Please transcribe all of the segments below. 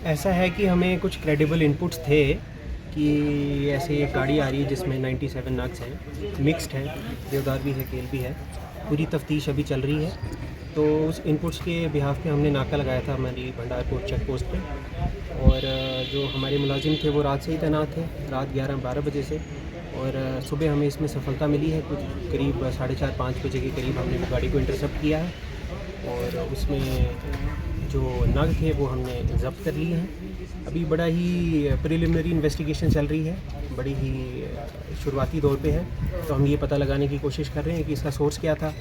ऐसा है कि हमें कुछ क्रेडिबल इनपुट्स थे कि ऐसे एक गाड़ी आ रही है जिसमें 97 नग्स हैं, मिक्स्ड है, देवदार भी है, केल भी है। पूरी तफ्तीश अभी चल रही है। तो उस इनपुट्स के बिहाफ पे हमने नाका लगाया था हमारी भंडारपुर चेक पोस्ट पे, और जो हमारे मुलाजिम थे वो रात से ही तैनात थे, रात 11-12 बजे से। और सुबह हमें इसमें सफलता मिली है, कुछ करीब 4:30-5 बजे के करीब हमने वो गाड़ी को इंटरसेप्ट किया है, और उसमें जो नग थे वो हमने जब्त कर लिए हैं। अभी बड़ा ही प्रिलिमिनरी इन्वेस्टिगेशन चल रही है, बड़ी ही शुरुआती दौर पे है। तो हम ये पता लगाने की कोशिश कर रहे हैं कि इसका सोर्स क्या था,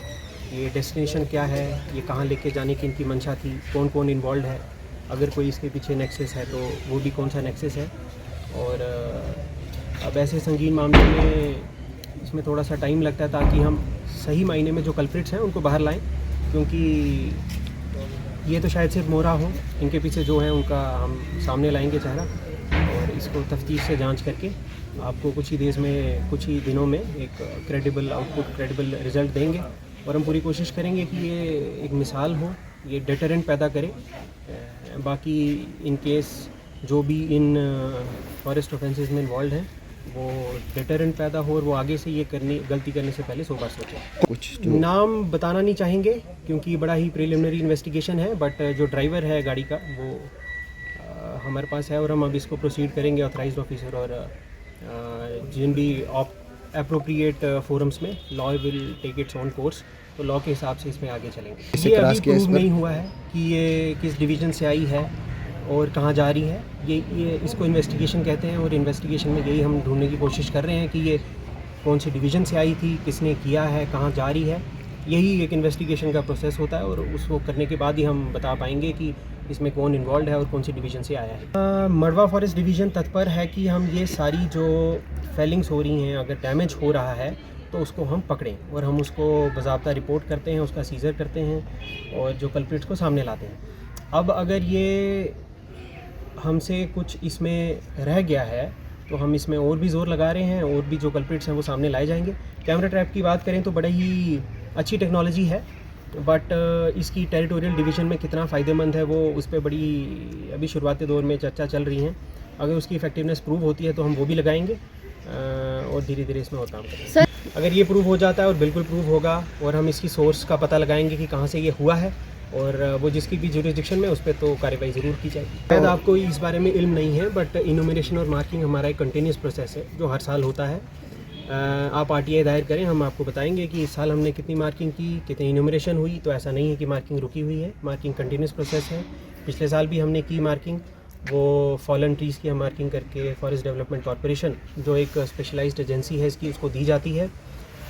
ये डेस्टिनेशन क्या है, ये कहाँ लेके जाने की इनकी मंशा थी, कौन कौन इन्वॉल्व है, अगर कोई इसके पीछे नेक्सस है तो वो भी कौन सा नेक्सस है। और अब ऐसे संगीन मामले में इसमें थोड़ा सा टाइम लगता है ताकि हम सही मायने में जो कल्प्रिट्स हैं उनको बाहर लाएं, क्योंकि ये तो शायद सिर्फ मोरा हो, इनके पीछे जो है उनका हम सामने लाएंगे चेहरा, और इसको तफ्तीश से जांच करके आपको कुछ ही दिनों में एक क्रेडिबल आउटपुट, क्रेडिबल रिज़ल्ट देंगे। और हम पूरी कोशिश करेंगे कि ये एक मिसाल हो, ये डेटरेंट पैदा करे। बाकी इन केस जो भी इन फॉरेस्ट ऑफेंसेस में इन्वॉल्व हैं वो डेटरेंट पैदा हो, और वो आगे से ये गलती करने से पहले 100 बार सोचें। कुछ नाम बताना नहीं चाहेंगे क्योंकि बड़ा ही प्रिलिमिनरी इन्वेस्टिगेशन है, बट जो ड्राइवर है गाड़ी का वो हमारे पास है, और हम अब इसको प्रोसीड करेंगे ऑथराइज्ड ऑफिसर और जिन भी अप्रोप्रिएट फोरम्स में law will take its own course, तो लॉ के हिसाब से इसमें आगे चलेंगे। ये अभी प्रूव नहीं हुआ है कि ये किस डिवीज़न से आई है और कहाँ जा रही है। ये इसको इन्वेस्टिगेशन कहते हैं, और इन्वेस्टिगेशन में यही हम ढूंढने की कोशिश कर रहे हैं कि ये कौन सी डिवीज़न से आई थी, किसने किया है, कहाँ जा रही है। यही एक इन्वेस्टिगेशन का प्रोसेस होता है, और उसको करने के बाद ही हम बता पाएंगे कि इसमें कौन इन्वॉल्व है और कौन सी डिवीज़न से आया है। मड़वा फॉरेस्ट डिवीज़न तत्पर है कि हम ये सारी जो फेलिंग्स हो रही हैं, अगर डैमेज हो रहा है तो उसको हम पकड़ें, और हम उसको बाज़ाब्ता रिपोर्ट करते हैं, उसका सीज़र करते हैं और जो कल्प्रिट्स को सामने लाते हैं। अब अगर ये हमसे कुछ इसमें रह गया है तो हम इसमें और भी ज़ोर लगा रहे हैं, और भी जो कल्प्रिट्स हैं वो सामने लाए जाएंगे। कैमरा ट्रैप की बात करें तो बड़ा ही अच्छी टेक्नोलॉजी है, बट इसकी टेरिटोरियल डिवीज़न में कितना फ़ायदेमंद है वो उस पर बड़ी अभी शुरुआती दौर में चर्चा चल रही हैं। अगर उसकी इफेक्टिवनेस प्रूव होती है तो हम वो भी लगाएंगे, और धीरे धीरे इसमें और काम करेंगे। अगर ये प्रूव हो जाता है, और बिल्कुल प्रूव होगा, और हम इसकी सोर्स का पता लगाएंगे कि कहाँ से ये हुआ है, और वो जिसकी भी जुरिस्डिक्शन में उस पर तो कार्रवाई ज़रूर की जाएगी। शायद आपको इस बारे में इल्म नहीं है, बट इनोमिनेशन और मार्किंग हमारा एक कंटिन्यूस प्रोसेस है जो हर साल होता है। आप RTI दायर करें, हम आपको बताएंगे कि इस साल हमने कितनी मार्किंग की, कितनी इनोमिनेशन हुई। तो ऐसा नहीं है कि मार्किंग रुकी हुई है, मार्किंग कंटिन्यूस प्रोसेस है। पिछले साल भी हमने की मार्किंग, वो फॉलन ट्रीज़ की हम मार्किंग करके फॉरेस्ट डेवलपमेंट कॉरपोरेशन जो एक स्पेशलाइज्ड एजेंसी है इसकी, उसको दी जाती है,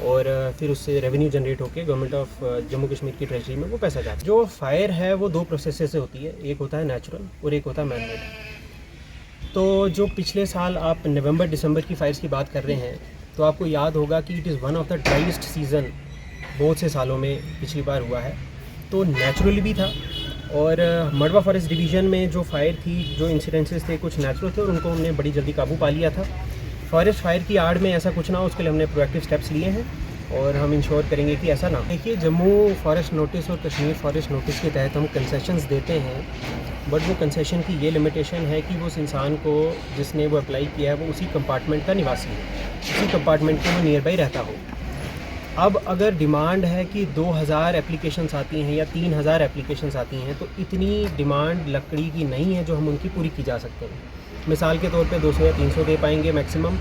और फिर उससे रेवेन्यू जनरेट होकर गवर्नमेंट ऑफ जम्मू कश्मीर की ट्रेजरी में वो पैसा जाता है। जो फायर है वो दो प्रोसेस से होती है, एक होता है नेचुरल और एक होता है मैन मेड। तो जो पिछले साल आप नवंबर-दिसंबर की फायर्स की बात कर रहे हैं, तो आपको याद होगा कि it is one of the driest season बहुत से सालों में पिछली बार हुआ है, तो नेचुरली भी था। और मड़वा फॉरेस्ट डिवीज़न में जो फायर थी, जो इंसिडेंसेस थे, कुछ नेचुरल थे और उनको हमने बड़ी जल्दी काबू पा लिया था। फॉरेस्ट फायर की आड़ में ऐसा कुछ ना हो, उसके लिए हमने प्रोएक्टिव स्टेप्स लिए हैं, और हम इंश्योर करेंगे कि ऐसा ना हो। देखिए, जम्मू फॉरेस्ट नोटिस और कश्मीर फॉरेस्ट नोटिस के तहत हम कंसेशंस देते हैं, बट वो कंसेशन की ये लिमिटेशन है कि उस इंसान को जिसने वो अप्लाई किया है वो उसी कंपार्टमेंट का निवासी है, उसी कंपार्टमेंट के वो नियर बाई रहता हो। अब अगर डिमांड है कि 2000 एप्लीकेशंस आती हैं या 3000 एप्लीकेशंस आती हैं, तो इतनी डिमांड लकड़ी की नहीं है जो हम उनकी पूरी की जा सकते हैं। मिसाल के तौर पे 200 या 300 दे पाएंगे मैक्सिमम,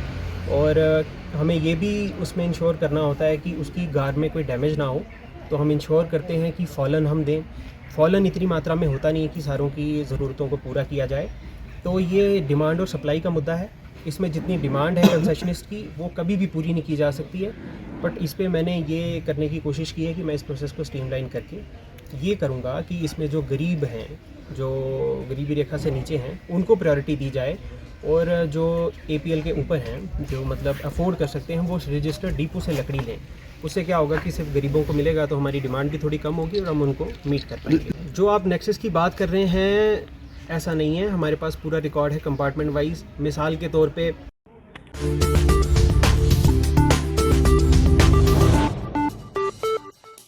और हमें ये भी उसमें इंश्योर करना होता है कि उसकी गार में कोई डैमेज ना हो, तो हम इंश्योर करते हैं कि फॉलन हम दें। फॉलन इतनी मात्रा में होता नहीं है कि सारों की ज़रूरतों को पूरा किया जाए, तो ये डिमांड और सप्लाई का मुद्दा है। इसमें जितनी डिमांड है कंसेशनिस्ट की वो कभी भी पूरी नहीं की जा सकती है, बट इस पे मैंने ये करने की कोशिश की है कि मैं इस प्रोसेस को स्ट्रीमलाइन करके ये करूँगा कि इसमें जो गरीब हैं, जो गरीबी रेखा से नीचे हैं, उनको प्रायोरिटी दी जाए, और जो APL के ऊपर हैं, जो मतलब अफोर्ड कर सकते हैं, वो रजिस्टर्ड डिपो से लकड़ी लें। उससे क्या होगा कि सिर्फ गरीबों को मिलेगा, तो हमारी डिमांड भी थोड़ी कम होगी और हम उनको मीट कर पाएंगे। जो आप नेक्सस की बात कर रहे हैं, ऐसा नहीं है, हमारे पास पूरा रिकॉर्ड है कंपार्टमेंट वाइज। मिसाल के तौर पे